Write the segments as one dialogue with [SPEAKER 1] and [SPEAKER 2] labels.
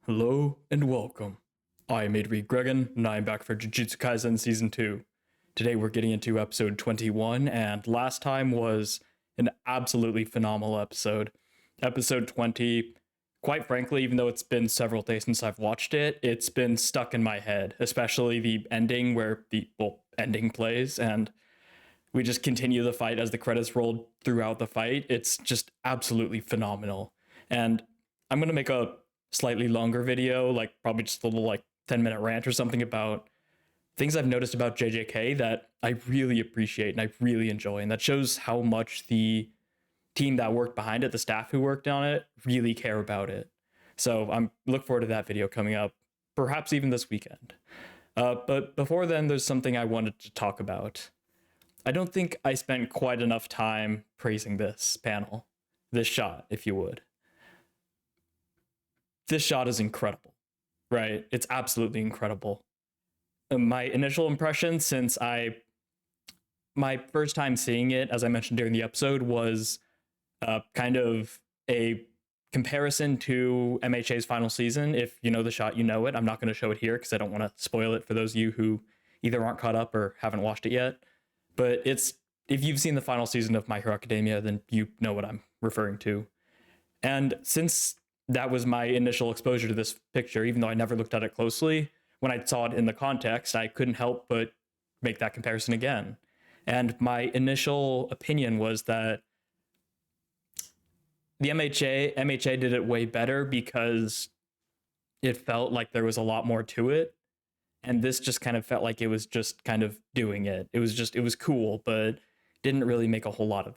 [SPEAKER 1] Hello and welcome. I am Adri Gregan, and I am back for Jujutsu Kaisen Season 2. Today we're getting into episode 21, and last time was an absolutely phenomenal episode. Episode 20, quite frankly, even though it's been several days since I've watched it, it's been stuck in my head, especially the ending where the ending plays, and we just continue the fight as the credits roll throughout the fight. It's just absolutely phenomenal. And I'm going to make a slightly longer video, like probably just a little like 10-minute rant or something about things I've noticed about JJK that I really appreciate and I really enjoy. And that shows how much the team that worked behind it, the staff who worked on it, really care about it. So I'm look forward to that video coming up, perhaps even this weekend. But before then, there's something I wanted to talk about. I don't think I spent quite enough time praising this panel, this shot, if you would. This shot is incredible, right? It's absolutely incredible. My initial impression my first time seeing it, as I mentioned during the episode, was kind of a comparison to MHA's final season. If you know the shot, you know it. I'm not going to show it here because I don't want to spoil it for those of you who either aren't caught up or haven't watched it yet. But if you've seen the final season of My Hero Academia, then you know what I'm referring to. And since that was my initial exposure to this picture, even though I never looked at it closely, when I saw it in the context, I couldn't help but make that comparison again. And my initial opinion was that the MHA did it way better because it felt like there was a lot more to it. And this just kind of felt like it was just kind of doing it. It was cool, but didn't really make a whole lot of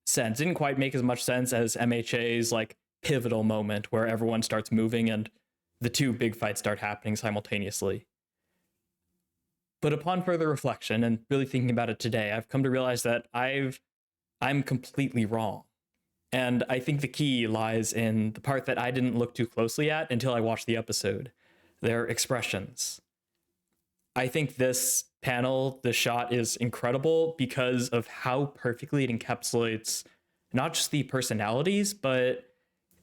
[SPEAKER 1] sense. Didn't quite make as much sense as MHA's like pivotal moment where everyone starts moving and the two big fights start happening simultaneously. But upon further reflection and really thinking about it today, I've come to realize that I'm completely wrong. And I think the key lies in the part that I didn't look too closely at until I watched the episode. Their expressions. I think this panel, the shot is incredible because of how perfectly it encapsulates not just the personalities, but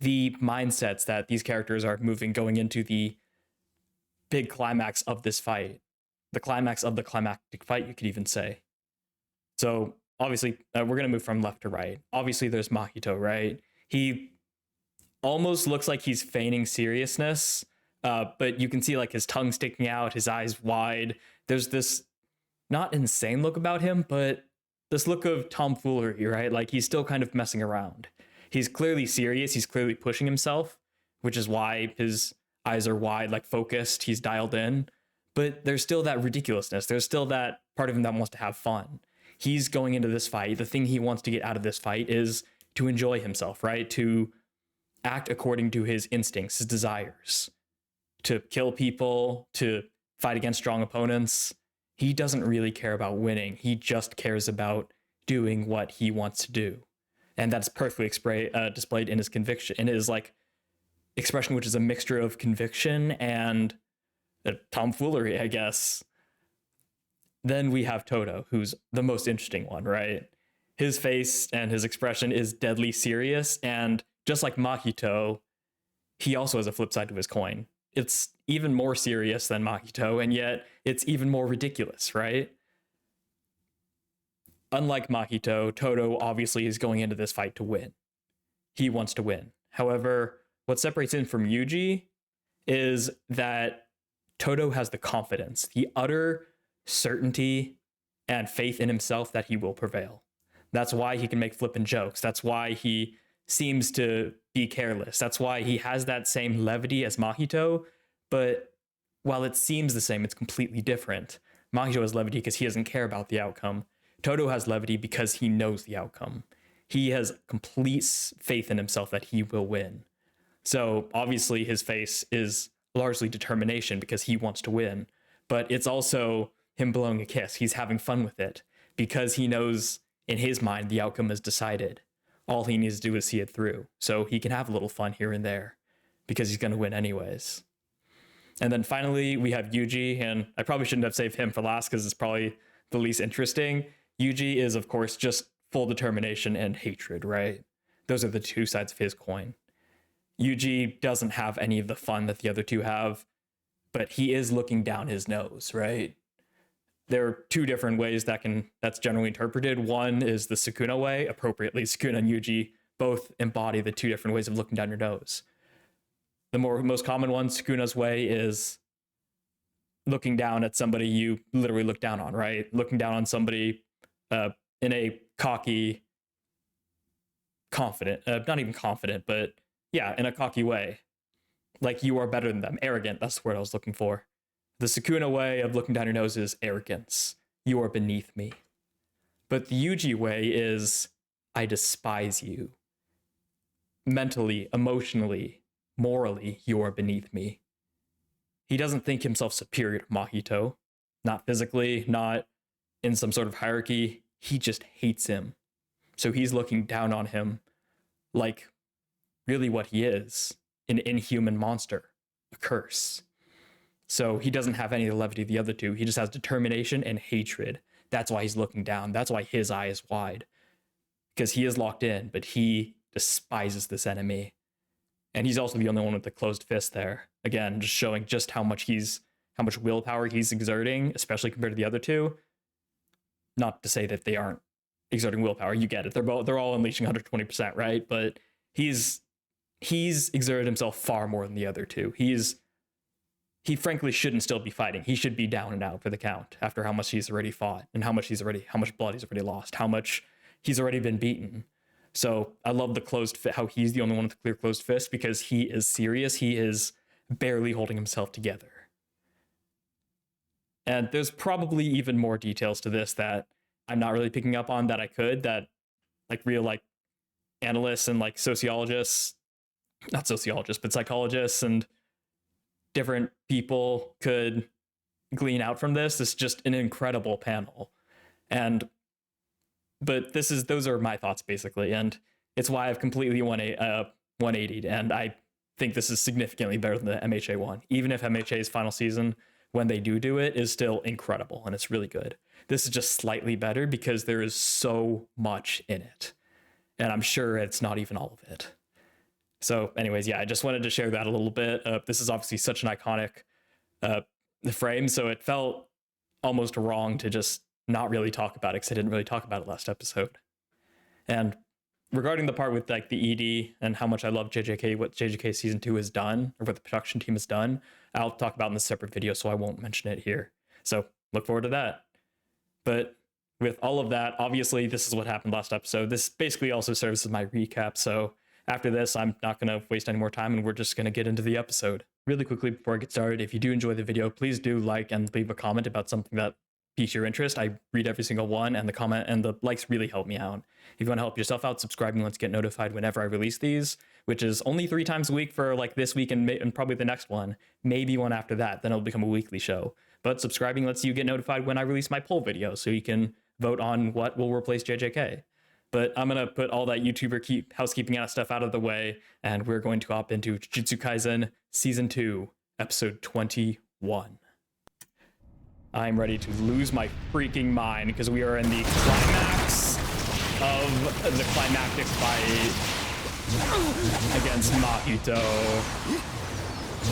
[SPEAKER 1] the mindsets that these characters are moving going into the big climax of this fight. The climax of the climactic fight, you could even say. So obviously, we're going to move from left to right. Obviously, there's Mahito, right? He almost looks like he's feigning seriousness, but you can see like his tongue sticking out, his eyes wide. There's this not insane look about him, but this look of tomfoolery, right? Like he's still kind of messing around. He's clearly serious. He's clearly pushing himself, which is why his eyes are wide, like focused. He's dialed in, but there's still that ridiculousness. There's still that part of him that wants to have fun. He's going into this fight. The thing he wants to get out of this fight is to enjoy himself, right? To act according to his instincts, his desires, to kill people, to fight against strong opponents. He doesn't really care about winning. He just cares about doing what he wants to do. And that's perfectly displayed in his conviction, in his like expression, which is a mixture of conviction and tomfoolery, I guess. Then we have Toto, who's the most interesting one, right? His face and his expression is deadly serious. And just like Mahito, he also has a flip side to his coin. It's even more serious than Mahito, and yet it's even more ridiculous, right? Unlike Mahito, Toto obviously is going into this fight to win. He wants to win. However, what separates him from Yuji is that Toto has the confidence, the utter certainty and faith in himself that he will prevail. That's why he can make flippant jokes. That's why he seems to be careless. That's why he has that same levity as Mahito, but while it seems the same, it's completely different. Mahito has levity because he doesn't care about the outcome. Toto has levity because he knows the outcome. He has complete faith in himself that he will win. So obviously his face is largely determination because he wants to win, but it's also him blowing a kiss. He's having fun with it because he knows in his mind the outcome is decided. All he needs to do is see it through. So he can have a little fun here and there because he's going to win anyways. And then finally, we have Yuji, and I probably shouldn't have saved him for last because it's probably the least interesting. Yuji is, of course, just full determination and hatred, right? Those are the two sides of his coin. Yuji doesn't have any of the fun that the other two have, but he is looking down his nose, right? There are two different ways that's generally interpreted. One is the Sukuna way. Appropriately, Sukuna and Yuji both embody the two different ways of looking down your nose. The most common one, Sukuna's way, is looking down at somebody you literally look down on, right? Looking down on somebody in a cocky, confident, not even confident, but yeah, in a cocky way. Like you are better than them. Arrogant, that's the word I was looking for. The Sukuna way of looking down your nose is arrogance. You are beneath me. But the Yuji way is, I despise you. Mentally, emotionally, morally, you are beneath me. He doesn't think himself superior to Mahito. Not physically, not in some sort of hierarchy. He just hates him. So he's looking down on him like really what he is, an inhuman monster, a curse. So he doesn't have any of the levity of the other two. He just has determination and hatred. That's why he's looking down. That's why his eye is wide. Because he is locked in, but he despises this enemy. And he's also the only one with the closed fist there. Again, just showing just how much willpower he's exerting, especially compared to the other two. Not to say that they aren't exerting willpower. You get it. They're all unleashing 120%, right? But he's exerted himself far more than the other two. He frankly shouldn't still be fighting. He should be down and out for the count after how much he's already fought and how much blood he's already lost, how much he's already been beaten. So I love the closed fist, how he's the only one with the clear closed fist, because he is serious. He is barely holding himself together. And there's probably even more details to this that I'm not really picking up on that I could, that like real like analysts and like sociologists, not sociologists, but psychologists and different people could glean out from this. It's just an incredible panel. But those are my thoughts basically. And it's why I've completely 180'd. And I think this is significantly better than the MHA one, even if MHA's final season, when they do it, is still incredible and it's really good. This is just slightly better because there is so much in it. And I'm sure it's not even all of it. So anyways, yeah, I just wanted to share that a little bit. This is obviously such an iconic frame, so it felt almost wrong to just not really talk about it because I didn't really talk about it last episode. And regarding the part with like the ED and how much I love JJK, what JJK season 2 has done, or what the production team has done, I'll talk about in a separate video, so I won't mention it here. So look forward to that. But with all of that, obviously this is what happened last episode. This basically also serves as my recap. So after this, I'm not going to waste any more time and we're just going to get into the episode. Really quickly before I get started, if you do enjoy the video, please do like and leave a comment about something that piques your interest. I read every single one, and the comment and the likes really help me out. If you want to help yourself out, subscribing lets get notified whenever I release these, which is only 3 times a week for like this week and probably the next one, maybe one after that, then it'll become a weekly show. But subscribing lets you get notified when I release my poll video, so you can vote on what will replace JJK. But I'm going to put all that YouTuber housekeeping stuff out of the way, and we're going to hop into Jujutsu Kaisen Season 2, Episode 21. I'm ready to lose my freaking mind because we are in the climax of the climactic fight against Mahito.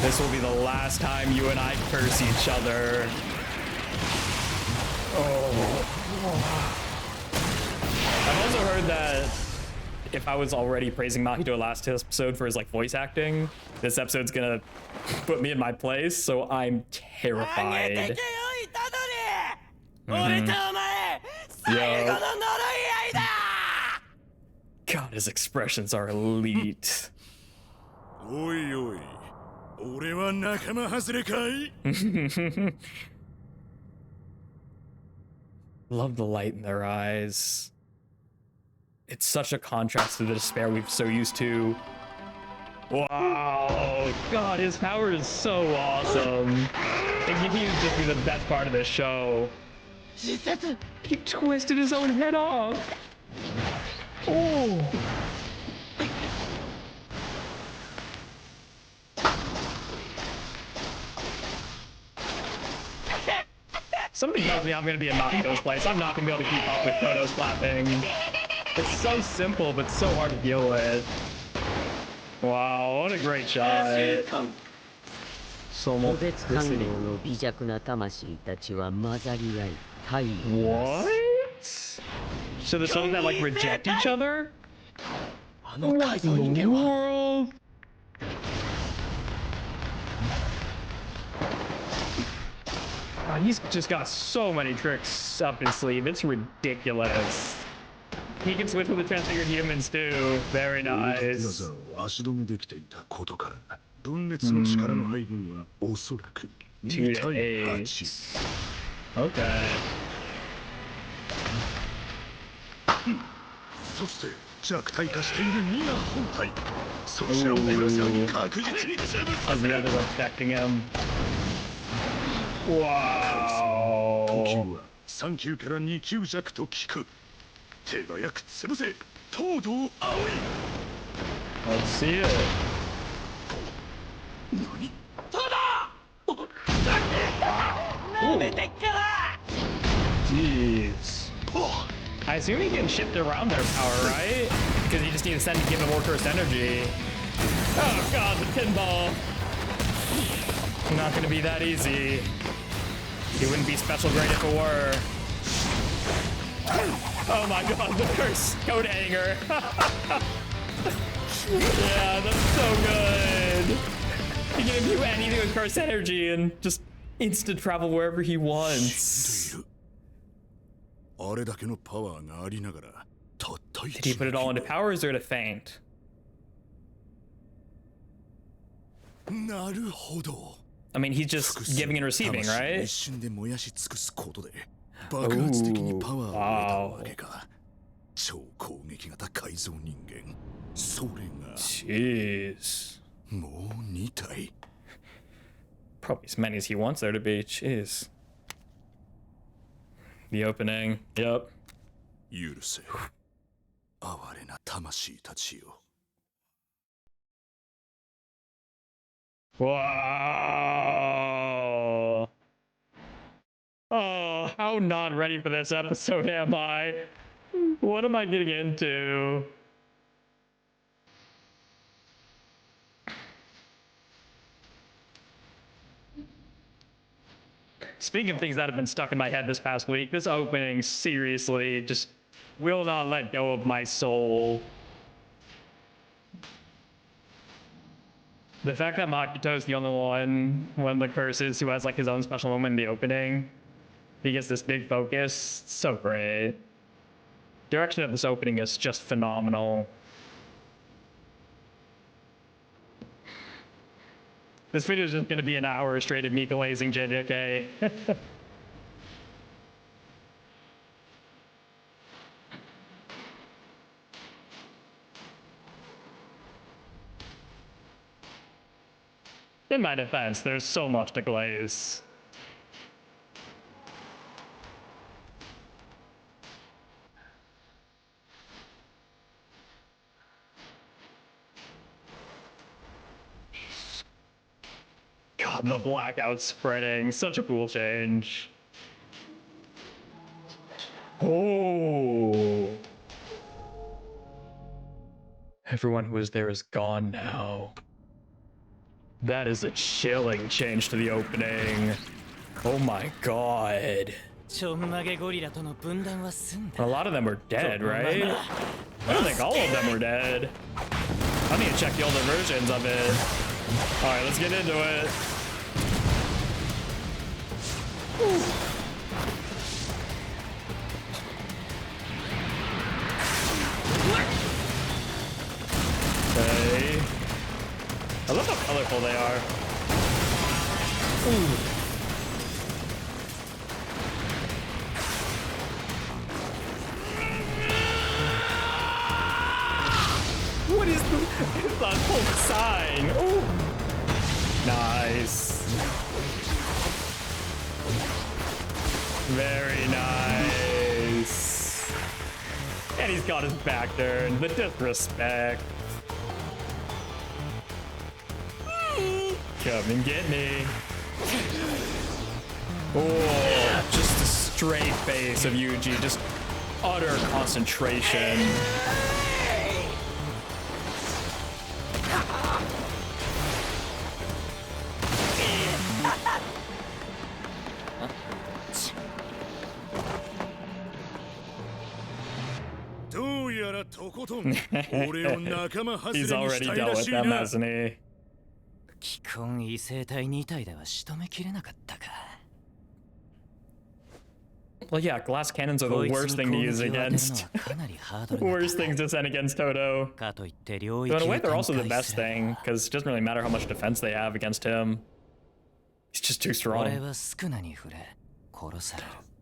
[SPEAKER 1] This will be the last time you and I curse each other. Oh. I've also heard that if I was already praising Mahito last episode for his like voice acting, this episode's gonna put me in my place, so I'm terrified. Yo. God, his expressions are elite. Love the light in their eyes. It's such a contrast to the despair we've so used to. Wow, God, his power is so awesome. It continues to be the best part of this show. He twisted his own head off. Oh. Somebody tells me I'm gonna be in Mahito's place. I'm not gonna be able to keep up with Kono's clapping. It's so simple, but so hard to deal with. Wow, what a great shot. So
[SPEAKER 2] 拒
[SPEAKER 1] much.
[SPEAKER 2] 絶反応の微弱な魂たちは混ざり合い体をな
[SPEAKER 1] What?
[SPEAKER 2] す
[SPEAKER 1] So there's some that like reject each other?
[SPEAKER 2] あの改
[SPEAKER 1] What
[SPEAKER 2] 造
[SPEAKER 1] in
[SPEAKER 2] 人
[SPEAKER 1] the
[SPEAKER 2] 間は
[SPEAKER 1] world? Oh, he's just got so many tricks up his sleeve. It's ridiculous. He can switch with the transfigured humans too. Very
[SPEAKER 3] 技
[SPEAKER 1] nice.
[SPEAKER 3] を足止めできていたことから分裂の力の配分はおそらく
[SPEAKER 1] 2
[SPEAKER 3] 2
[SPEAKER 1] to
[SPEAKER 3] 対
[SPEAKER 1] 8.
[SPEAKER 3] 8
[SPEAKER 1] Okay.
[SPEAKER 3] そして弱体化している2が本体そちらを殺すに確実に潰さ
[SPEAKER 1] As
[SPEAKER 3] せ
[SPEAKER 1] the
[SPEAKER 3] る
[SPEAKER 1] others are protecting him.
[SPEAKER 3] 呼
[SPEAKER 1] Wow.
[SPEAKER 3] 吸は3級から2級弱と聞く手早く潰せ東堂葵
[SPEAKER 1] Let's see it.
[SPEAKER 2] なめてっから
[SPEAKER 1] Jeez. I assume he can shift around their power, right? Because you just need to send to give him more cursed energy. Oh god, the pinball. Not gonna be that easy. It wouldn't be special great if it were. Oh my god, the curse coat hanger. Yeah, that's so good. He can do anything with cursed energy and just instant travel wherever he wants.
[SPEAKER 3] あれだけのパワーがありながらたった
[SPEAKER 1] Did he put it all into powers or to faint?
[SPEAKER 3] なるほど
[SPEAKER 1] I mean, he's just giving and receiving,
[SPEAKER 3] 魂を
[SPEAKER 1] right?
[SPEAKER 3] 一瞬で燃やし尽くすことで爆発的にパワーを得たわけか超攻撃型改造人間それが
[SPEAKER 1] Jeez.
[SPEAKER 3] もう2体
[SPEAKER 1] Probably as many as he wants there to be. Jeez. The opening. Yep.
[SPEAKER 3] 許せ哀れな魂たちよ
[SPEAKER 1] Whoa. Oh, how not ready for this episode am I? What am I getting into? Speaking of things that have been stuck in my head this past week, this opening seriously just will not let go of my soul. The fact that Makito's the only one of the curses who has like his own special moment in the opening. He gets this big focus. So great. Direction of this opening is just phenomenal. This video is just gonna be an hour straight of me glazing JJK. In my defense, there's so much to glaze. God, the blackout spreading. Such a cool change. Oh. Everyone who was there is gone now. That is a chilling change to the opening. Oh my god.
[SPEAKER 2] ちょんまげゴリラとの分断は済んだ
[SPEAKER 1] A lot of them were dead, right? I don't think all of them were dead. I need to check the older versions of it. Alright, let's get into it. Okay. I love how colorful they are. Ooh. What is the whole sign? Oh, nice. Very nice. And he's got his back turned. The disrespect. Come and get me. Oh, just a straight face of Yuji. Just utter concentration.
[SPEAKER 3] とん俺を仲間外れに
[SPEAKER 1] He's
[SPEAKER 3] し
[SPEAKER 1] already
[SPEAKER 3] たい
[SPEAKER 1] dealt
[SPEAKER 3] ら
[SPEAKER 1] with
[SPEAKER 3] しい
[SPEAKER 1] them,
[SPEAKER 3] な
[SPEAKER 1] hasn't he?
[SPEAKER 4] 既婚異性体2体では仕留めきれなかったか。
[SPEAKER 1] Well, yeah, glass cannons are the worst thing to use against. Worst things to send against Toto. But in a way, they're also the best thing, because it doesn't really matter how much defense they have against him. He's just too strong.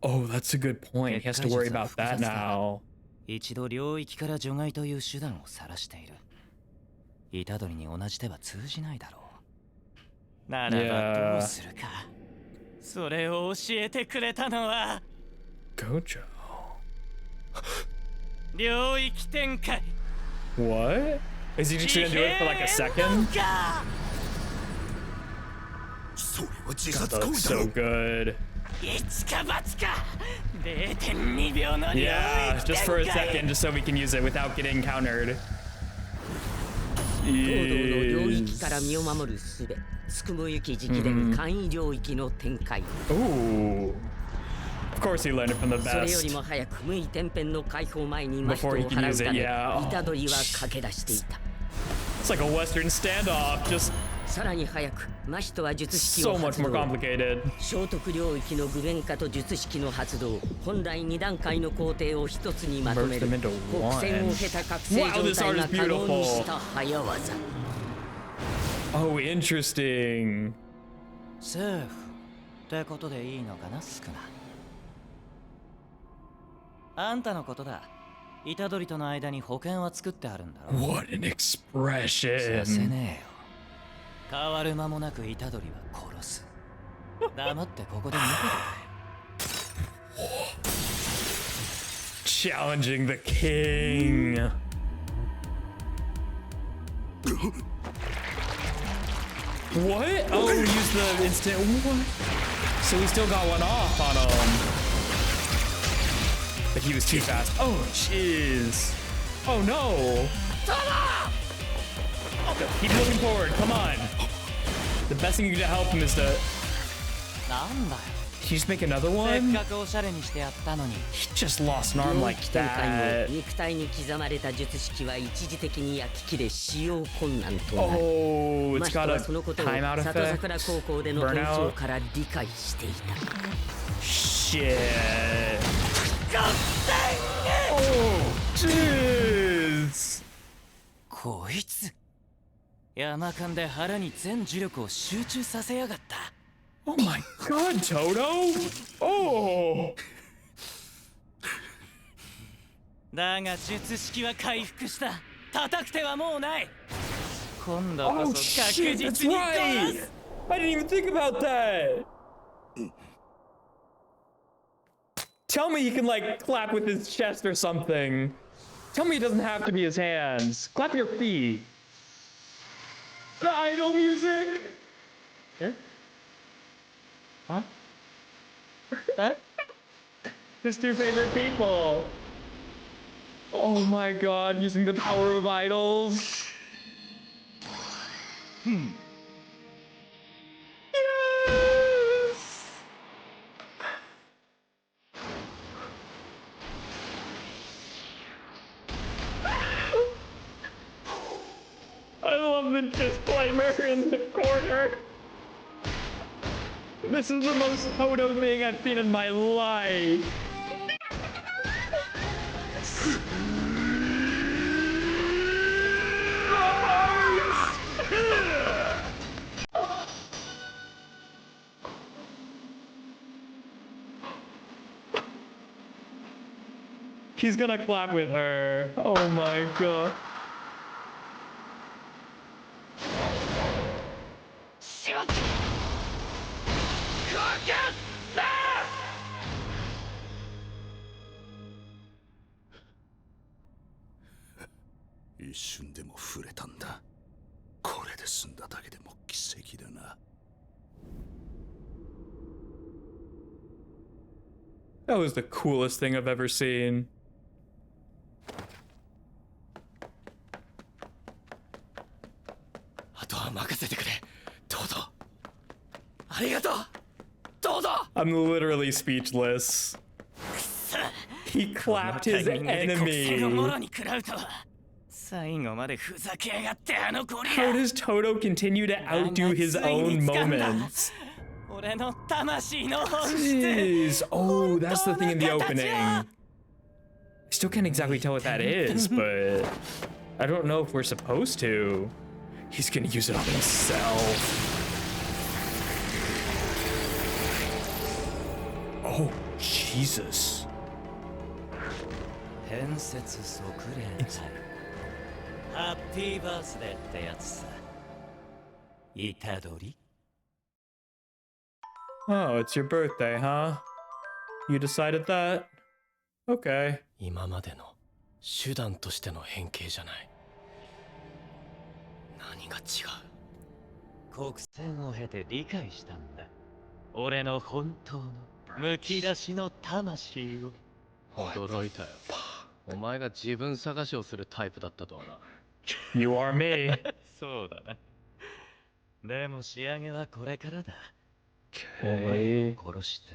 [SPEAKER 1] Oh, that's a good point. He has to worry about that now.
[SPEAKER 4] 一度領域から除外という手段を晒している。虎杖に同じ手は通じないだろう。ならばどうするか。それを教えてくれたのは
[SPEAKER 1] Gojo.
[SPEAKER 4] 領域展開。
[SPEAKER 1] What? Is he just gonna do it for like a second?
[SPEAKER 3] それは自
[SPEAKER 1] God,
[SPEAKER 3] 殺
[SPEAKER 1] that
[SPEAKER 3] 行
[SPEAKER 1] looks
[SPEAKER 3] 為だろ
[SPEAKER 1] so good.
[SPEAKER 4] 一か八か 0.2 秒の領域
[SPEAKER 1] Yeah, just for a
[SPEAKER 4] 展開。
[SPEAKER 1] second, just so we can use it without getting countered.
[SPEAKER 2] 東道の領域から身を守る術、つくも行き直伝簡易領域の展開。
[SPEAKER 1] Ooh. Of course he learned it from the
[SPEAKER 2] それより
[SPEAKER 1] best.
[SPEAKER 2] も早く無意天変の解放前にマストを
[SPEAKER 1] Before he can
[SPEAKER 2] 払
[SPEAKER 1] use
[SPEAKER 2] う
[SPEAKER 1] it,
[SPEAKER 2] ため、
[SPEAKER 1] yeah.
[SPEAKER 2] 虎杖は駆け出していた。
[SPEAKER 1] It's like a Western standoff, just
[SPEAKER 2] さらに早く、マシトは術式
[SPEAKER 1] so
[SPEAKER 2] を
[SPEAKER 1] much
[SPEAKER 2] 発
[SPEAKER 1] more
[SPEAKER 2] 動。
[SPEAKER 1] complicated.
[SPEAKER 2] 聖徳領域の具現化と術式の発動、本来2段階の工程を一つにまとめる
[SPEAKER 1] Merged them into
[SPEAKER 2] 国戦を経た覚醒
[SPEAKER 1] Wow,
[SPEAKER 2] 状
[SPEAKER 1] this
[SPEAKER 2] 態
[SPEAKER 1] art
[SPEAKER 2] が
[SPEAKER 1] is
[SPEAKER 2] 可能に
[SPEAKER 1] beautiful.
[SPEAKER 2] した早技。
[SPEAKER 1] Oh, interesting.
[SPEAKER 4] セーフってことでいいのかな、スクナ。あんたのことだ。虎杖との間に保険は作ってあるんだろ。
[SPEAKER 1] What an
[SPEAKER 4] させ
[SPEAKER 1] expression.
[SPEAKER 4] ねえよ。変わる間もなく虎杖は殺す。黙ってここで見て
[SPEAKER 1] Challenging the king. What? Oh, use the instant. What? So he still got one off on him. But he was too fast. Oh, jeez. Oh, no. Keep looking forward. Come on. The best thing you can do to help him is to.
[SPEAKER 4] なんだよ。
[SPEAKER 1] Can you just make another
[SPEAKER 4] せっ
[SPEAKER 1] one?
[SPEAKER 4] かくおしゃれにしてやったのに。
[SPEAKER 1] He just lost an arm
[SPEAKER 2] 領
[SPEAKER 1] like
[SPEAKER 2] 域展開後、
[SPEAKER 1] that.
[SPEAKER 2] 肉体に刻まれた術式は一時的に焼き切れ使用困難となる。
[SPEAKER 1] Oh,
[SPEAKER 2] マ
[SPEAKER 1] it's
[SPEAKER 2] シト
[SPEAKER 1] got
[SPEAKER 2] は
[SPEAKER 1] a
[SPEAKER 2] そのことを
[SPEAKER 1] timeout
[SPEAKER 2] 里
[SPEAKER 1] effect.
[SPEAKER 2] 桜高校での闘
[SPEAKER 1] Burnout
[SPEAKER 2] 争から理解していた。
[SPEAKER 1] Shit. Oh, jeez.
[SPEAKER 4] こいつ。山間で腹に全呪力を集中させやがった。
[SPEAKER 1] Oh my god, Toto. Oh.
[SPEAKER 4] だが術式は回復した。叩く手はもうない。今度
[SPEAKER 1] Oh
[SPEAKER 4] こそ確
[SPEAKER 1] shit, that's
[SPEAKER 4] 実に殺
[SPEAKER 1] right.
[SPEAKER 4] す。
[SPEAKER 1] I didn't even think about that. Tell me he can like clap with his chest or something. Tell me it doesn't have to be his hands. Clap your feet. The idol music.
[SPEAKER 2] Huh?
[SPEAKER 1] Huh? That? His two favorite people. Oh my god, using the power of idols. Yes! I love the disclaimer in the corner. This is the most Toto thing I've seen in my life. He's gonna clap with her. Oh my god.
[SPEAKER 4] Shut up!
[SPEAKER 3] 一瞬でも触れたんだ。これで済んだだけでも奇跡だな。
[SPEAKER 1] That was the coolest thing I've ever seen.
[SPEAKER 4] あとは任せてくれ。どうぞ。ありがとう。どうぞ。
[SPEAKER 1] I'm literally speechless. He clapped his
[SPEAKER 4] 国政のも
[SPEAKER 1] enemy.
[SPEAKER 4] ろに食らうとは。最後までふざけやがってあのゴリ
[SPEAKER 1] How
[SPEAKER 4] ラ
[SPEAKER 1] does Toto continue to outdo his own moments?
[SPEAKER 4] 俺の魂の本質
[SPEAKER 1] Jeez. Oh, that's the thing in the opening. I still can't exactly tell what that is, but I don't know if we're supposed to. He's gonna use it on himself. Oh, Jesus.
[SPEAKER 4] 変節即連載ハッピーバースデーってやつさ虎杖
[SPEAKER 1] Oh, it's your birthday, huh? You decided that? Okay.
[SPEAKER 5] 今までの手段としての変形じゃない。何が違う？
[SPEAKER 4] 国戦を経て理解したんだ俺の本当のむき出しの魂を
[SPEAKER 5] 驚いたよ。お前が自分探しをするタイプだったとはな。
[SPEAKER 1] You are me.
[SPEAKER 4] そうだなでも仕上げはこれからだ
[SPEAKER 1] Okay.
[SPEAKER 4] 殺して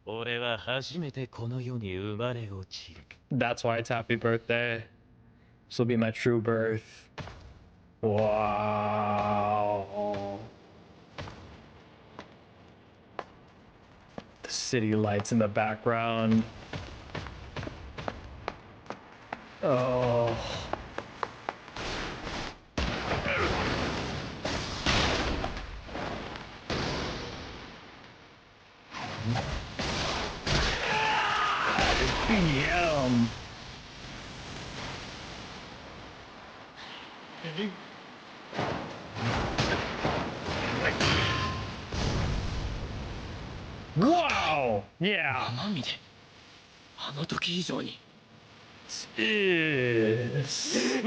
[SPEAKER 4] 俺は初めてこの世に生まれ落ちる
[SPEAKER 1] That's why it's happy birthday. This will be my true birth. Wow. The city lights in the background. Oh. Yum. Wow! Yeah.
[SPEAKER 5] 何であの時以上に
[SPEAKER 1] Yes.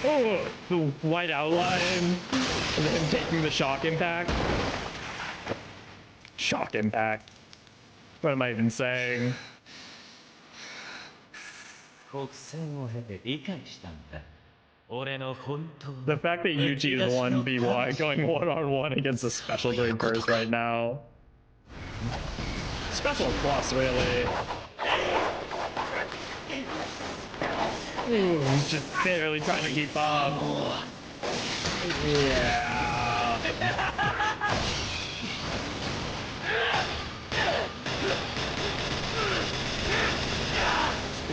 [SPEAKER 1] Oh, the white outline and then him taking the shock impact. Shock impact. What am I even saying?
[SPEAKER 4] 国戦を経て理解したんだ俺の本当
[SPEAKER 1] The fact that Yuji is 1v1 going one-on-one against a special grade curse right now. Special plus, really. Ooh, he's just barely trying to keep up. Yeah.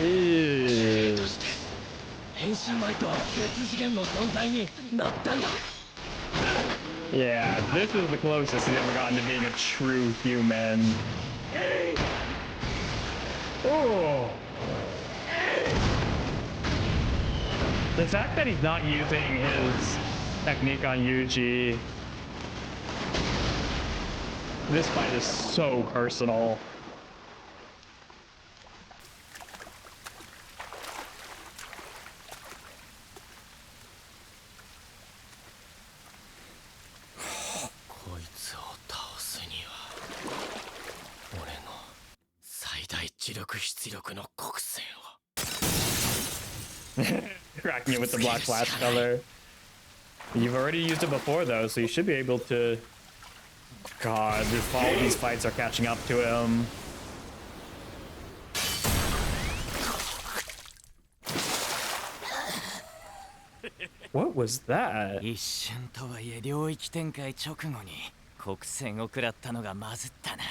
[SPEAKER 1] Ew.
[SPEAKER 5] 変身前とは別次元の存在になったんだ。
[SPEAKER 1] Yeah, this is the closest he's ever gotten to being a true human. Oh. The fact that he's not using his technique on Yuji. This fight is so personal. Cracking it with the black flash color. You've already used it before though, so you should be able to. God, all these fights are catching up to him. What was that?
[SPEAKER 4] 一瞬とはいえ領域展開直後に国戦を食らったのがまずったな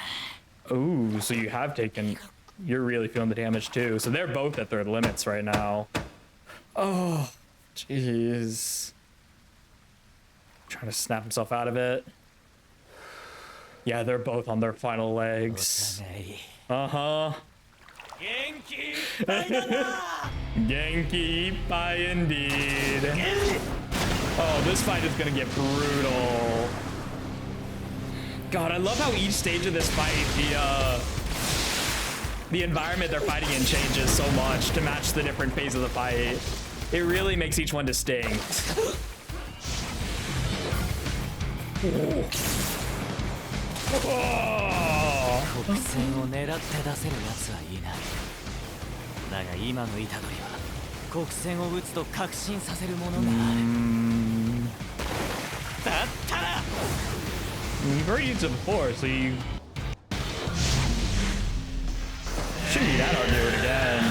[SPEAKER 1] Ooh, so you have taken. You're really feeling the damage too. So they're both at their limits right now. Oh, jeez. Trying to snap himself out of it. Yeah, they're both on their final legs. Uh-huh. Genki Ippai indeed. Oh, this fight is gonna get brutal. God, I love how each stage of this fight, the environment they're fighting in changes so much to match the different phase of the fight. It really makes each one distinct. Oh.
[SPEAKER 4] 国戦を狙って出せる奴はいないだが今の虎杖は国戦を打つと確信させるものがあるだったら
[SPEAKER 1] You've already used it before, so you shouldn't be that hard to do it again.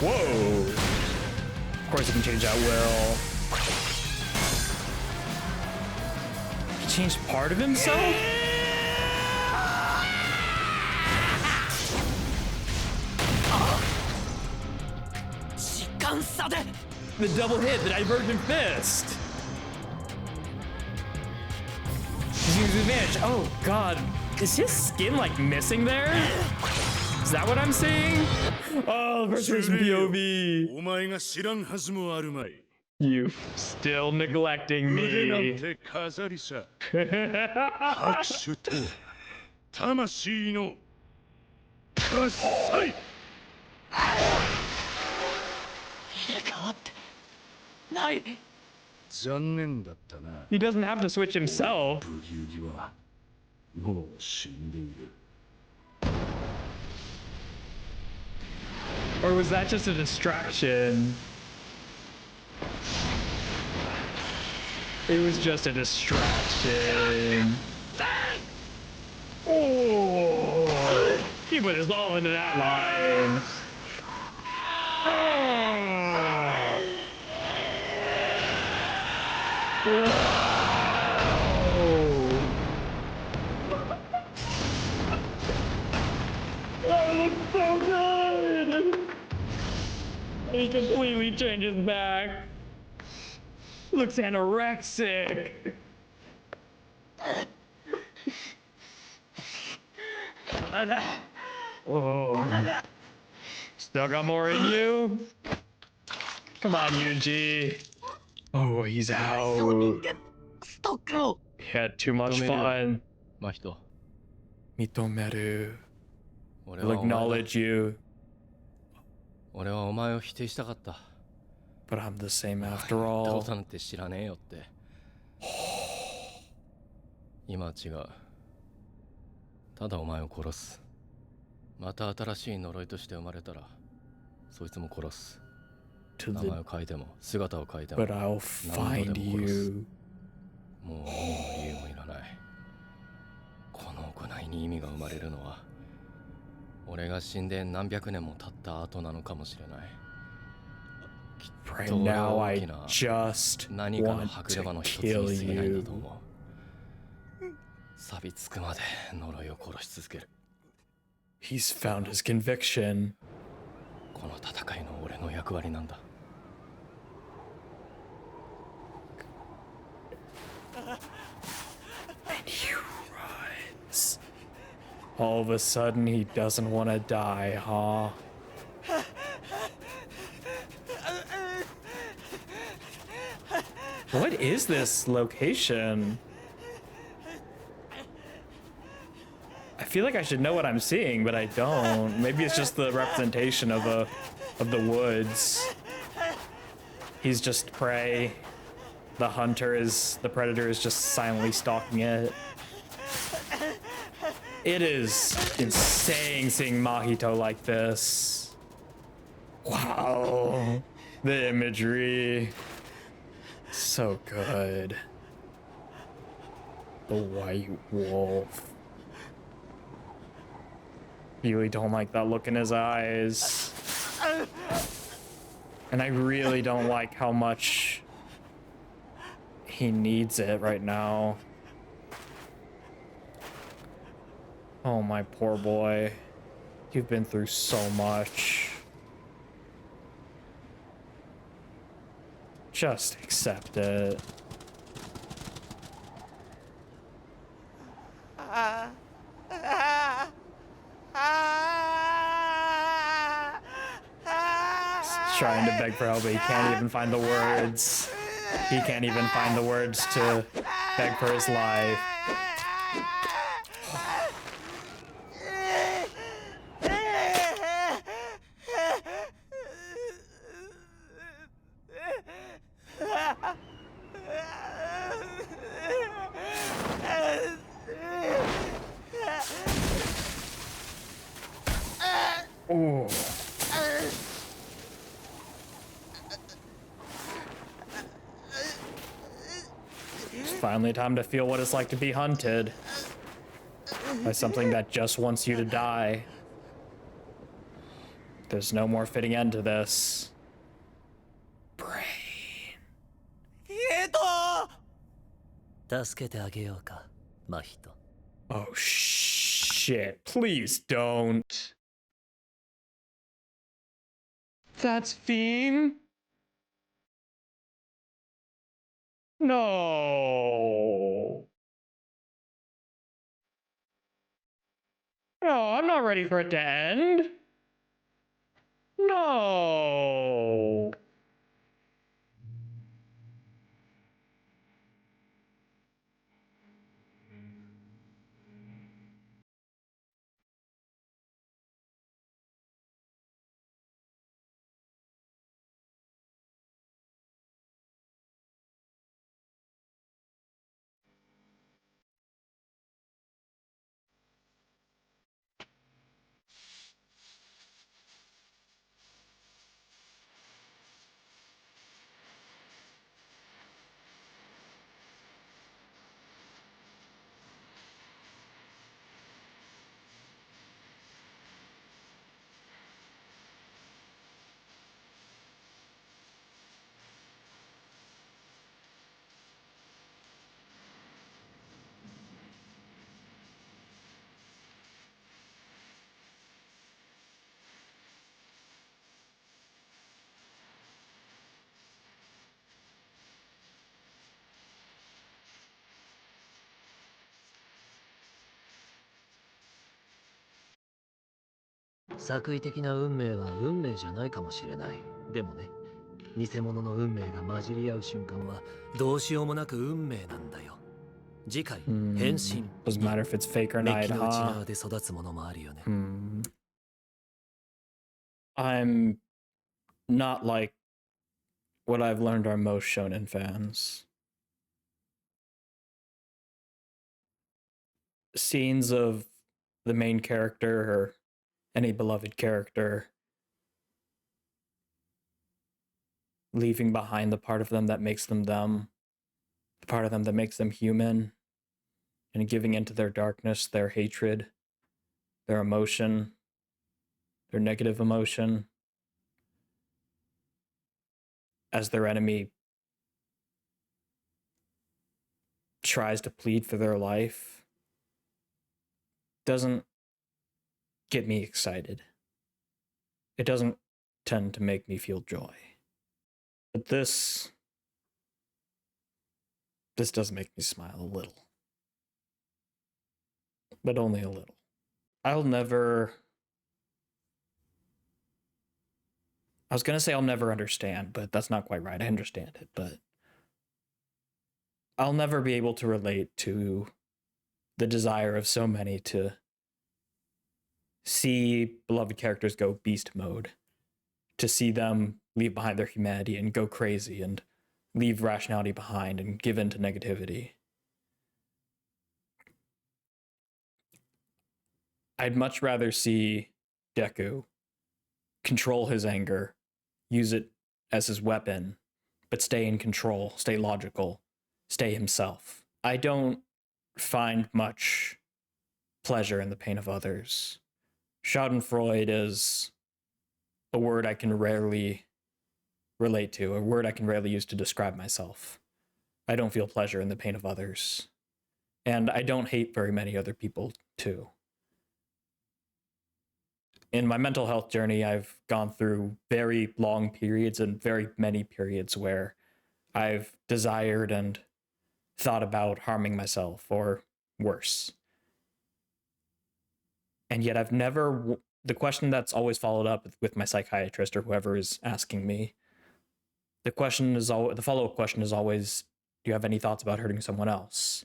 [SPEAKER 1] Whoa. Of course he can change that will. He changed part of himself? The double hit, the divergent fist. He's using advantage. Oh god. Is his skin like missing there? Is that what I'm seeing? Oh, the first person POV.
[SPEAKER 3] お前が知らんはずもあるまい。
[SPEAKER 1] You still neglecting
[SPEAKER 3] 腕なん
[SPEAKER 1] me.
[SPEAKER 3] て飾りさ。拍手と魂の喝采。残念だったな。
[SPEAKER 1] He doesn't have to switch himself.
[SPEAKER 3] ブギウギはもう死んでいる。
[SPEAKER 1] Or was that just a distraction? It was just a distraction. Oh, he put his all into that line. That looks so good. He completely changes back. Looks anorexic. Oh. Still got more in you? Come on, Yuji. Oh, he's out. He had too much fun.
[SPEAKER 5] 真人
[SPEAKER 1] Mitomeru.
[SPEAKER 5] 俺
[SPEAKER 1] We'll
[SPEAKER 5] はお前だ
[SPEAKER 1] acknowledge you,
[SPEAKER 5] 俺はお前を否定したかった
[SPEAKER 1] but I'm the same after
[SPEAKER 5] ど
[SPEAKER 1] all.
[SPEAKER 5] うだなんて知らねえよって今は違うただお前を殺すまた新しい呪いとして生まれたらそいつも殺す
[SPEAKER 1] To
[SPEAKER 5] 名前
[SPEAKER 1] the,
[SPEAKER 5] を変えても姿を変えても
[SPEAKER 1] but I'll find you.
[SPEAKER 5] もう意味も理由もいらないこの行いに意味が生まれるのは俺が死んで何百年も経った後なのかもしれない
[SPEAKER 1] Right
[SPEAKER 5] きっと俺は
[SPEAKER 1] now,
[SPEAKER 5] 大
[SPEAKER 1] I
[SPEAKER 5] きな
[SPEAKER 1] just
[SPEAKER 5] 何かの
[SPEAKER 1] want
[SPEAKER 5] 歯車
[SPEAKER 1] to
[SPEAKER 5] の一つ
[SPEAKER 1] kill
[SPEAKER 5] に過ぎないんだ
[SPEAKER 1] you.
[SPEAKER 5] と思う錆びつくまで呪いを殺し続ける
[SPEAKER 1] He's found his conviction.
[SPEAKER 5] この戦いの俺の役割なんだ
[SPEAKER 1] And he runs. All of a sudden, he doesn't want to die, huh? What is this location? I feel like I should know what I'm seeing, but I don't. Maybe it's just the representation of the woods. He's just prey. The predator is just silently stalking it. It is insane seeing Mahito like this. Wow. The imagery. So good. The white wolf. Really don't like that look in his eyes. And I really don't like how much he needs it right now. Oh, my poor boy. You've been through so much. Just accept it. He's trying to beg for help, but he can't even find the words. He can't even find the words to beg for his life. Ooh. It's finally time to feel what it's like to be hunted by something that just wants you to die. There's no more fitting end to this. Brain.
[SPEAKER 4] 助けてあげようか、真人。
[SPEAKER 1] Oh shit. Please don't. That's Fiend? No. No, I'm not ready for it to end. No.
[SPEAKER 6] 「作為的な運命は運命じゃないかもしれない」「でもね、偽物の運命が混じり合う瞬間はどうしようもなく運命なんだよ」「次回変身」
[SPEAKER 1] Doesn't matter if it's fake or
[SPEAKER 6] メ
[SPEAKER 1] not,
[SPEAKER 6] ッキの内
[SPEAKER 1] huh?
[SPEAKER 6] 側で育つものもあるよね。
[SPEAKER 1] I'm not like what I've learned are most shonen fans. Scenes of the main character or any beloved character leaving behind the part of them that makes them them, the part of them that makes them human, and giving into their darkness, their hatred, their emotion, their negative emotion, as their enemy tries to plead for their life, doesn't get me excited. It doesn't tend to make me feel joy. But this does make me smile a little. But only a little. I was gonna say I'll never understand, but that's not quite right. I understand it, but I'll never be able to relate to the desire of so many to see beloved characters go beast mode, to see them leave behind their humanity and go crazy and leave rationality behind and give in to negativity. I'd much rather see Deku control his anger, use it as his weapon, but stay in control, stay logical, stay himself. I don't find much pleasure in the pain of others. Schadenfreude is a word I can rarely relate to, a word I can rarely use to describe myself. I don't feel pleasure in the pain of others. And I don't hate very many other people, too. In my mental health journey, I've gone through very long periods and very many periods where I've desired and thought about harming myself or worse. And yet I've never, the question that's always followed up with my psychiatrist or whoever is asking me, the follow-up question is always, do you have any thoughts about hurting someone else?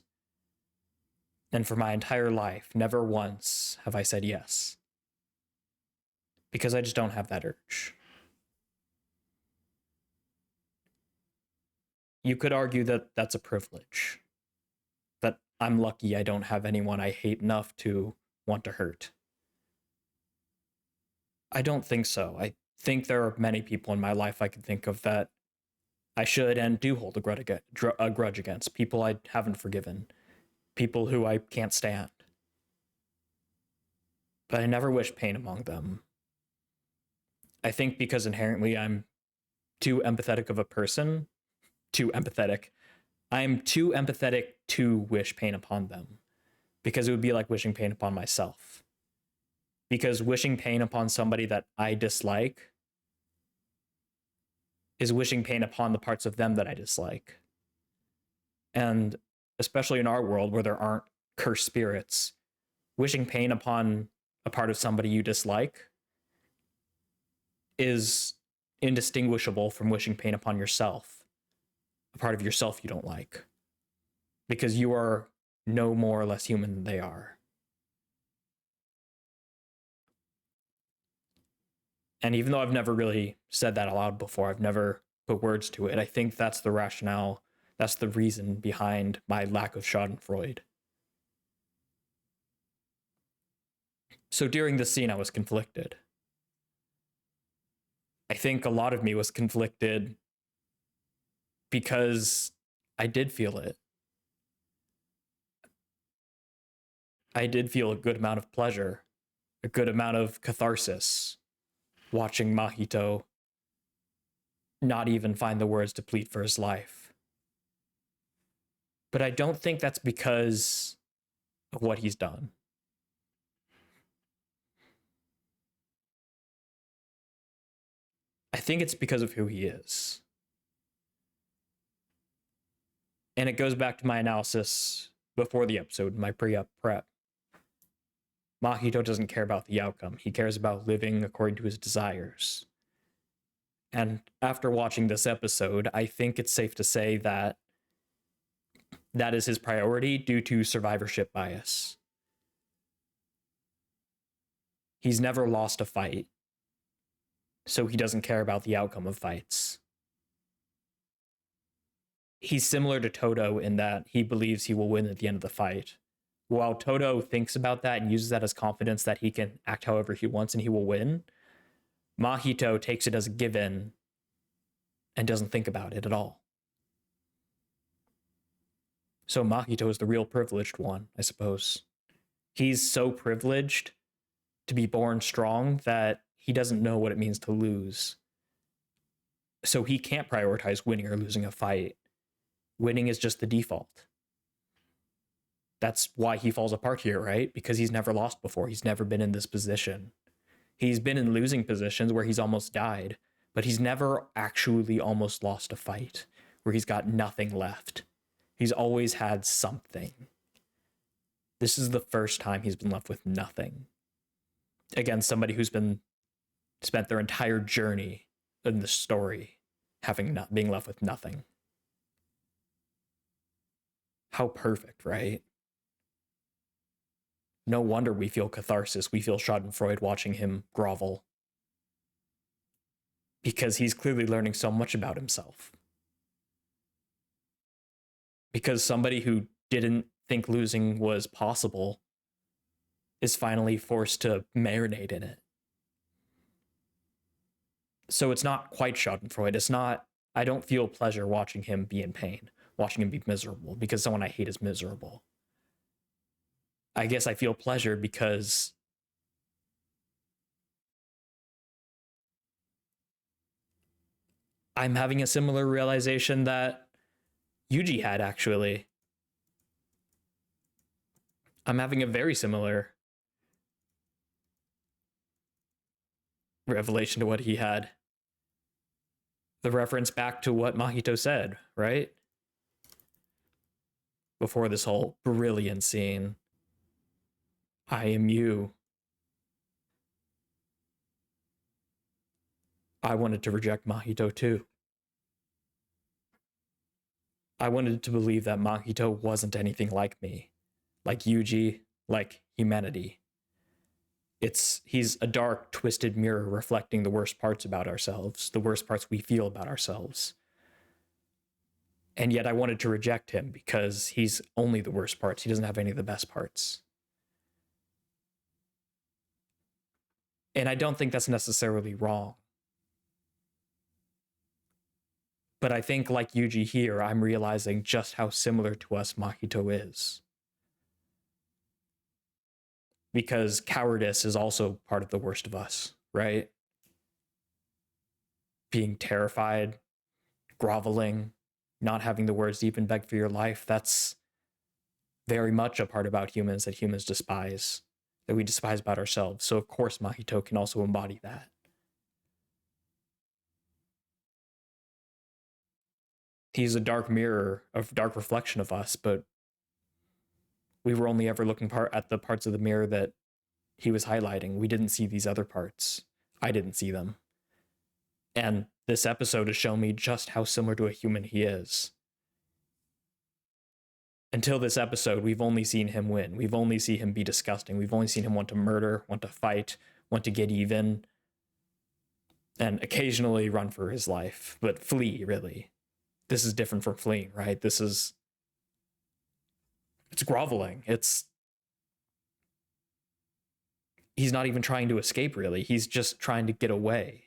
[SPEAKER 1] And for my entire life, never once have I said yes. Because I just don't have that urge. You could argue that that's a privilege. That I'm lucky I don't have anyone I hate enough to want to hurt. I don't think so. I think there are many people in my life I could think of that I should and do hold a grudge against. People I haven't forgiven. People who I can't stand. But I never wish pain among them. I think because inherently I'm too empathetic of a person, too empathetic. I'm too empathetic to wish pain upon them, because it would be like wishing pain upon myself. Because wishing pain upon somebody that I dislike is wishing pain upon the parts of them that I dislike. And especially in our world where there aren't cursed spirits, wishing pain upon a part of somebody you dislike is indistinguishable from wishing pain upon yourself, a part of yourself you don't like, because you are no more or less human than they are. And even though I've never really said that aloud before, I've never put words to it, I think that's the rationale, that's the reason behind my lack of schadenfreude. So during the scene, I was conflicted. I think a lot of me was conflicted because I did feel it. I did feel a good amount of pleasure, a good amount of catharsis watching Mahito not even find the words to plead for his life. But I don't think that's because of what he's done. I think it's because of who he is. And it goes back to my analysis before the episode, my pre-up prep. Mahito doesn't care about the outcome. He cares about living according to his desires. And after watching this episode, I think it's safe to say that that is his priority due to survivorship bias. He's never lost a fight, so he doesn't care about the outcome of fights. He's similar to Todo in that he believes he will win at the end of the fight. While Todo thinks about that and uses that as confidence that he can act however he wants and he will win, Mahito takes it as a given and doesn't think about it at all. So Mahito is the real privileged one, I suppose. He's so privileged to be born strong that he doesn't know what it means to lose. So he can't prioritize winning or losing a fight. Winning is just the default. That's why he falls apart here, right? Because he's never lost before. He's never been in this position. He's been in losing positions where he's almost died, but he's never actually almost lost a fight where he's got nothing left. He's always had something. This is the first time he's been left with nothing. Again, somebody who's been spent their entire journey in the story being left with nothing. How perfect, right? No wonder we feel catharsis, we feel schadenfreude watching him grovel. Because he's clearly learning so much about himself. Because somebody who didn't think losing was possible is finally forced to marinate in it. So it's not quite schadenfreude. It's not, I don't feel pleasure watching him be in pain, watching him be miserable, because someone I hate is miserable. I guess I feel pleasure because I'm having a similar realization that Yuji had, actually. I'm having a very similar revelation to what he had. The reference back to what Mahito said, right? Before this whole brilliant scene. I am you. I wanted to reject Mahito too. I wanted to believe that Mahito wasn't anything like me, like Yuji, like humanity. He's a dark, twisted mirror reflecting the worst parts about ourselves, the worst parts we feel about ourselves. And yet I wanted to reject him because he's only the worst parts. He doesn't have any of the best parts. And I don't think that's necessarily wrong. But I think, like Yuji here, I'm realizing just how similar to us Mahito is. Because cowardice is also part of the worst of us, right? being terrified, groveling, not having the words to even beg for your life. That's very much a part about humans that humans despise, that we despise about ourselves. So of course Mahito can also embody that. He's a dark mirror, a dark reflection of us, but we were only ever looking at the parts of the mirror that he was highlighting. We didn't see these other parts. I didn't see them. And this episode has shown me just how similar to a human he is. Until this episode, we've only seen him win. We've only seen him be disgusting. We've only seen him want to murder, want to fight, want to get even, and occasionally run for his life, but flee, really. This is different from fleeing, right? It's groveling. He's not even trying to escape, really. He's just trying to get away.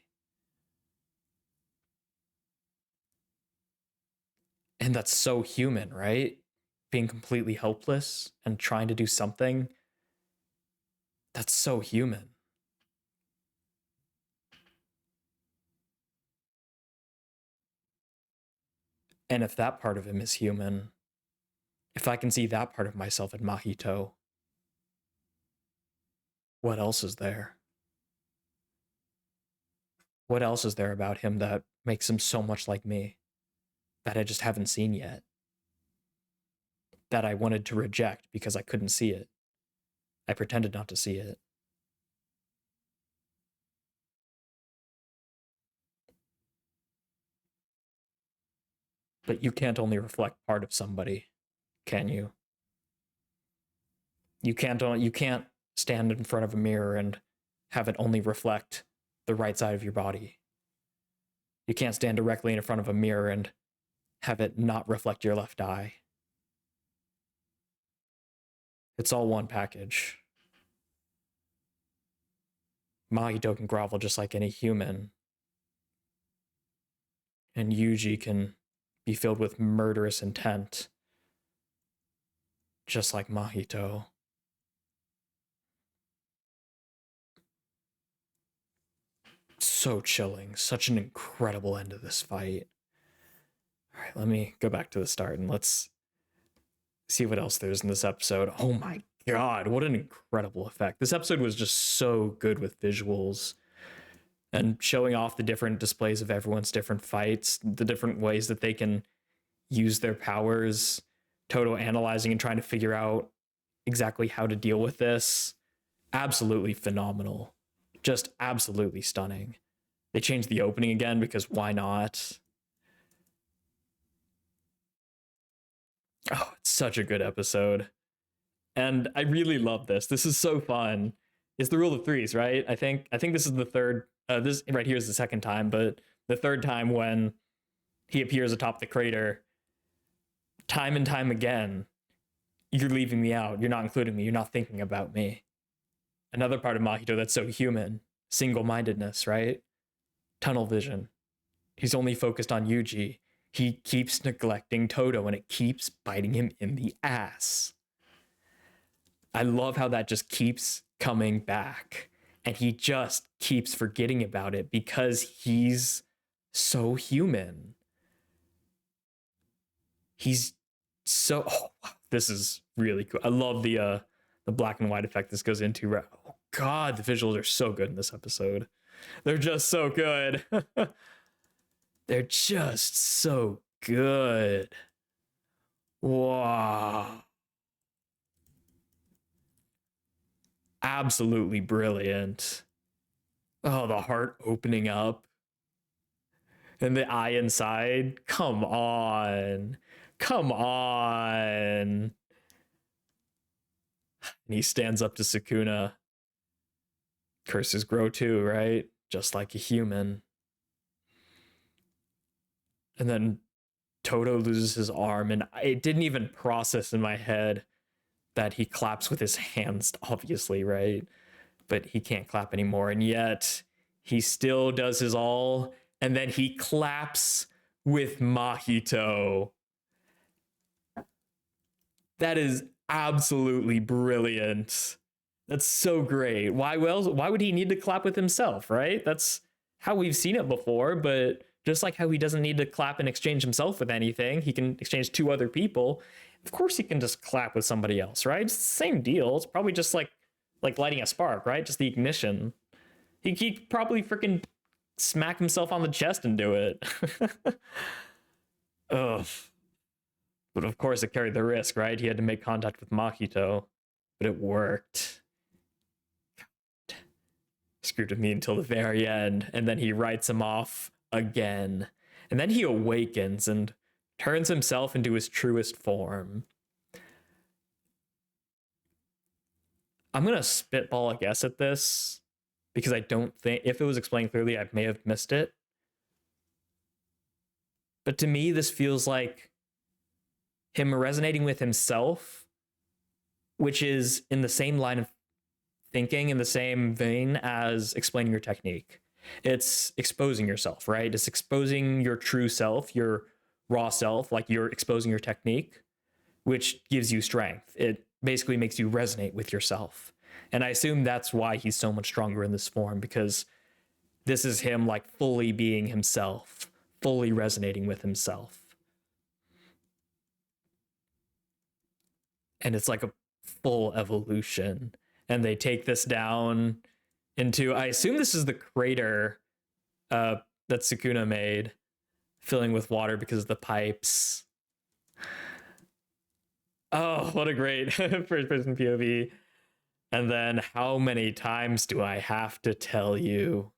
[SPEAKER 1] And that's so human, right? Being completely helpless and trying to do something. That's so human. And if that part of him is human, if I can see that part of myself in Mahito, what else is there? What else is there about him that makes him so much like me that I just haven't seen yet? That I wanted to reject because I couldn't see it. I pretended not to see it. But you can't only reflect part of somebody, can you? You can't stand in front of a mirror and have it only reflect the right side of your body. You can't stand directly in front of a mirror and have it not reflect your left eye. It's all one package. Mahito can grovel just like any human. And Yuji can be filled with murderous intent, just like Mahito. So chilling. Such an incredible end to this fight. All right, let me go back to the start and let's see what else there's in this episode. Oh my god, what an incredible effect. This episode was just so good with visuals and showing off the different displays of everyone's different fights, the different ways that they can use their powers, Toto analyzing and trying to figure out exactly how to deal with this. Absolutely phenomenal. Just absolutely stunning. They changed the opening again because why not? Oh, it's such a good episode. And I really love this. This is so fun. It's the rule of threes, right? I think this is the third. This right here is the second time, but the third time when he appears atop the crater, time and time again, you're leaving me out. You're not including me. You're not thinking about me. Another part of Mahito that's so human, single-mindedness, right? Tunnel vision. He's only focused on Yuji. He keeps neglecting Toto and it keeps biting him in the ass. I love how that just keeps coming back and he just keeps forgetting about it because he's so human. He's so, oh, wow, this is really cool. I love the black and white effect this goes into. Oh god, the visuals are so good in this episode. They're just so good. They're just so good. Wow. Absolutely brilliant. Oh, the heart opening up. And the eye inside. Come on. Come on. And he stands up to Sukuna. Curses grow too, right? Just like a human. And then Toto loses his arm, and it didn't even process in my head that he claps with his hands, obviously, right? But he can't clap anymore, and yet he still does his all, and then he claps with Mahito. That is absolutely brilliant. That's so great. Why would he need to clap with himself, right? That's how we've seen it before, but just like how he doesn't need to clap and exchange himself with anything, he can exchange 2 other people. Of course he can just clap with somebody else, right? It's the same deal. It's probably just like lighting a spark, right? Just the ignition. He probably freaking smack himself on the chest and do it. Ugh. But of course it carried the risk, right? He had to make contact with Mahito, but it worked. God. Screwed with me until the very end, and then he writes him off again. And then he awakens and turns himself into his truest form. I'm gonna spitball a guess at this, because I don't think, if it was explained clearly, I may have missed it. But to me, this feels like him resonating with himself, which is in the same line of thinking, in the same vein as explaining your technique. It's exposing yourself, right? It's exposing your true self, your raw self, like you're exposing your technique, which gives you strength. It basically makes you resonate with yourself. And I assume that's why he's so much stronger in this form, because this is him like fully being himself, fully resonating with himself. And it's like a full evolution. And they take this down into, I assume this is the crater that Sukuna made, filling with water because of the pipes. Oh, what a great first-person POV. And then, how many times do I have to tell you?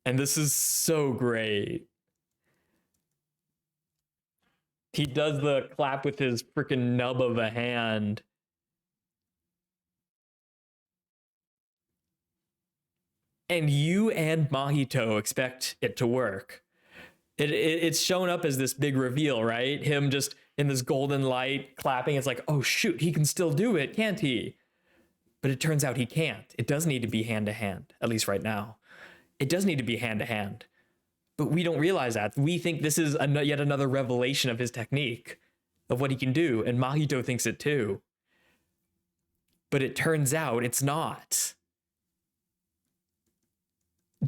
[SPEAKER 1] And this is so great. He does the clap with his freaking nub of a hand. And you and Mahito expect it to work. It's shown up as this big reveal, right? Him just in this golden light clapping. It's like, oh shoot, he can still do it, can't he? But it turns out he can't. It does need to be hand to hand, at least right now. It does need to be hand to hand. But we don't realize that. We think this is yet another revelation of his technique, of what he can do. And Mahito thinks it too. But it turns out it's not.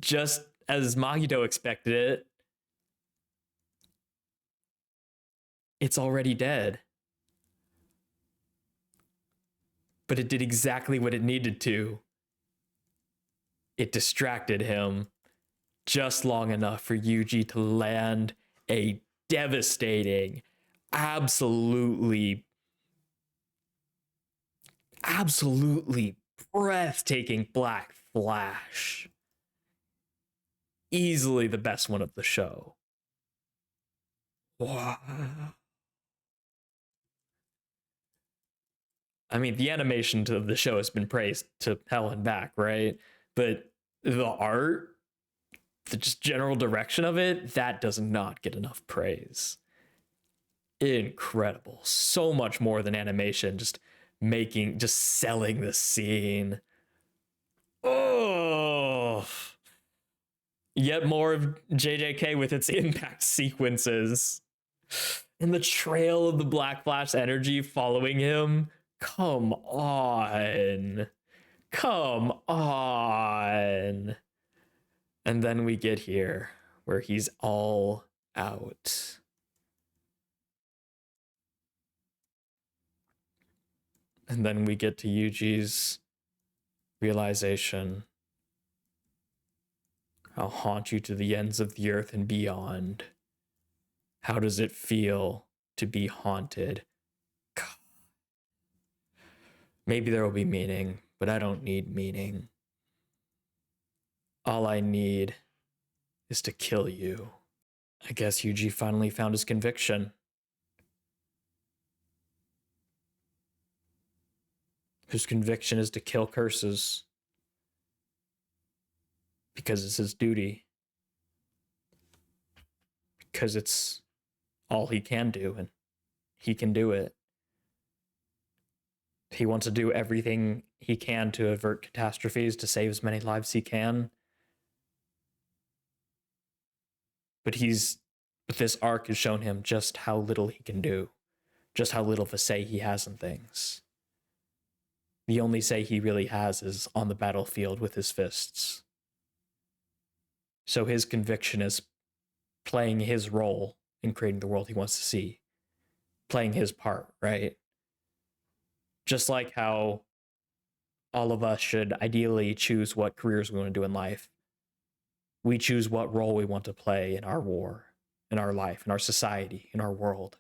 [SPEAKER 1] Just as Mahito expected it, it's already dead. But it did exactly what it needed to. It distracted him just long enough for Yuji to land a devastating, absolutely breathtaking black flash. Easily the best one of the show. Wow. I mean, the animation of the show has been praised to hell and back, right? But the art, the just general direction of it, that does not get enough praise. Incredible. So much more than animation, just selling the scene. Oh, yet more of JJK with its impact sequences. And the trail of the Black Flash energy following him. Come on. Come on. And then we get here where he's all out. And then we get to Yuji's realization. I'll haunt you to the ends of the earth and beyond. How does it feel to be haunted? God. Maybe there will be meaning, but I don't need meaning. All I need is to kill you. I guess Yuji finally found his conviction. His conviction is to kill curses. Because it's his duty. Because it's all he can do, and he can do it. He wants to do everything he can to avert catastrophes, to save as many lives he can. But this arc has shown him just how little he can do, just how little of a say he has in things. The only say he really has is on the battlefield with his fists. So his conviction is playing his role in creating the world he wants to see, playing his part, right? Just like how all of us should ideally choose what careers we want to do in life, we choose what role we want to play in our war, in our life, in our society, in our world.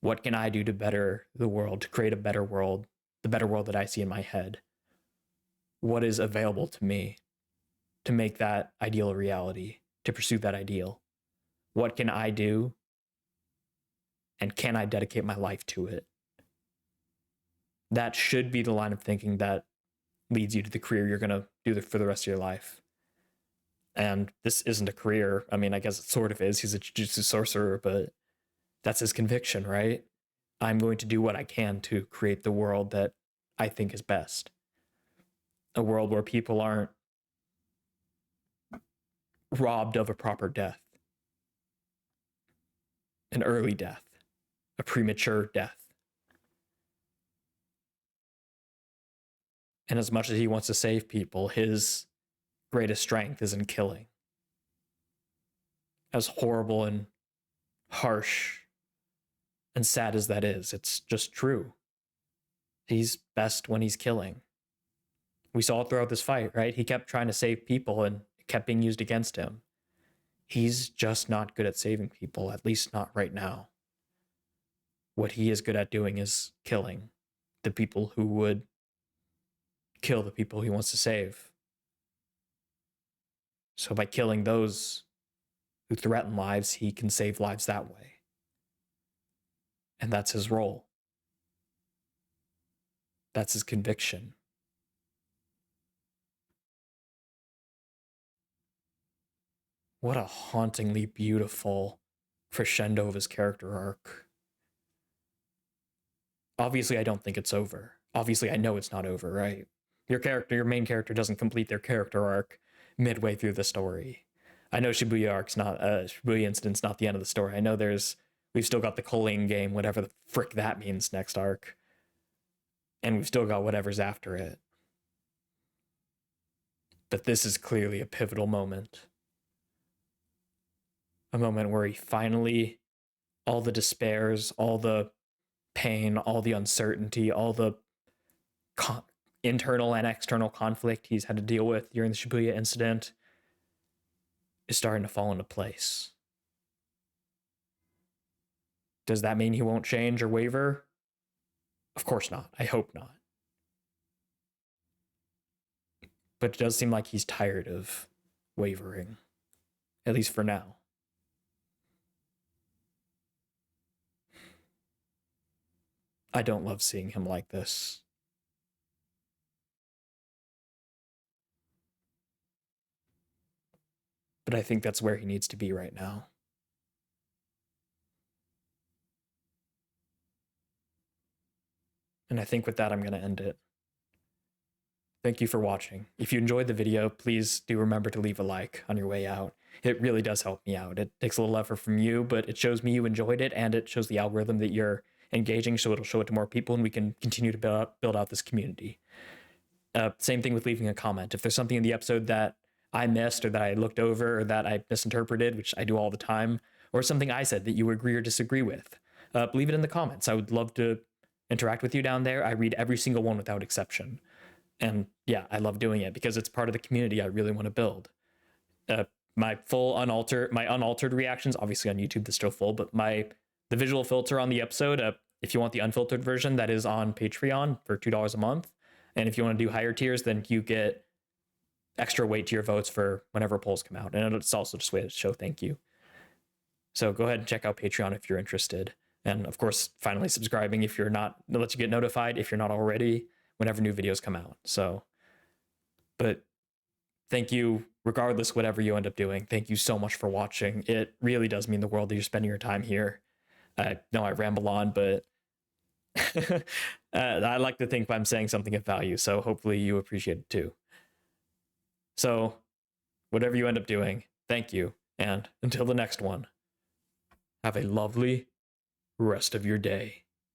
[SPEAKER 1] What can I do to better the world, to create a better world, the better world that I see in my head? What is available to me to make that ideal a reality, to pursue that ideal? What can I do? And can I dedicate my life to it? That should be the line of thinking that leads you to the career you're going to do for the rest of your life. And this isn't a career. I mean, I guess it sort of is. He's a Jujutsu sorcerer, but that's his conviction, right? I'm going to do what I can to create the world that I think is best. A world where people aren't robbed of a proper death, an early death, a premature death. And as much as he wants to save people, his greatest strength is in killing. As horrible and harsh and sad as that is, it's just true. He's best when he's killing. We saw it throughout this fight, right? He kept trying to save people and it kept being used against him. He's just not good at saving people, at least not right now. What he is good at doing is killing the people who would kill the people he wants to save. So by killing those who threaten lives, he can save lives that way. And that's his role. That's his conviction. What a hauntingly beautiful crescendo of his character arc. Obviously, I don't think it's over. Obviously, I know it's not over, right? Your main character doesn't complete their character arc midway through the story. I know Shibuya incident's not the end of the story. I know we've still got the Colleen game, whatever the frick that means next arc. And we've still got whatever's after it. But this is clearly a pivotal moment. A moment where he finally, all the despairs, all the pain, all the uncertainty, all the internal and external conflict he's had to deal with during the Shibuya incident is starting to fall into place. Does that mean he won't change or waver? Of course not. I hope not. But it does seem like he's tired of wavering, at least for now. I don't love seeing him like this. But I think that's where he needs to be right now. And I think with that, I'm going to end it. Thank you for watching. If you enjoyed the video, please do remember to leave a like on your way out. It really does help me out. It takes a little effort from you, but it shows me you enjoyed it, and it shows the algorithm that you're engaging, so it'll show it to more people, and we can continue to build out this community. Same thing with leaving a comment. If there's something in the episode that I missed or that I looked over or that I misinterpreted, which I do all the time, or something I said that you agree or disagree with, leave it in the comments. I would love to interact with you down there. I read every single one without exception. And yeah, I love doing it because it's part of the community I really want to build. My unaltered reactions, obviously on YouTube, they're still full, but the visual filter on the episode, if you want the unfiltered version, that is on Patreon for $2 a month. And if you want to do higher tiers, then you get extra weight to your votes for whenever polls come out. And it's also just a way to show thank you. So go ahead and check out Patreon if you're interested. And of course, finally subscribing if you're not, it lets you get notified if you're not already whenever new videos come out. So, but thank you, regardless, whatever you end up doing. Thank you so much for watching. It really does mean the world that you're spending your time here. I know I ramble on, but I like to think I'm saying something of value. So hopefully you appreciate it too. So whatever you end up doing, thank you. And until the next one, have a lovely rest of your day.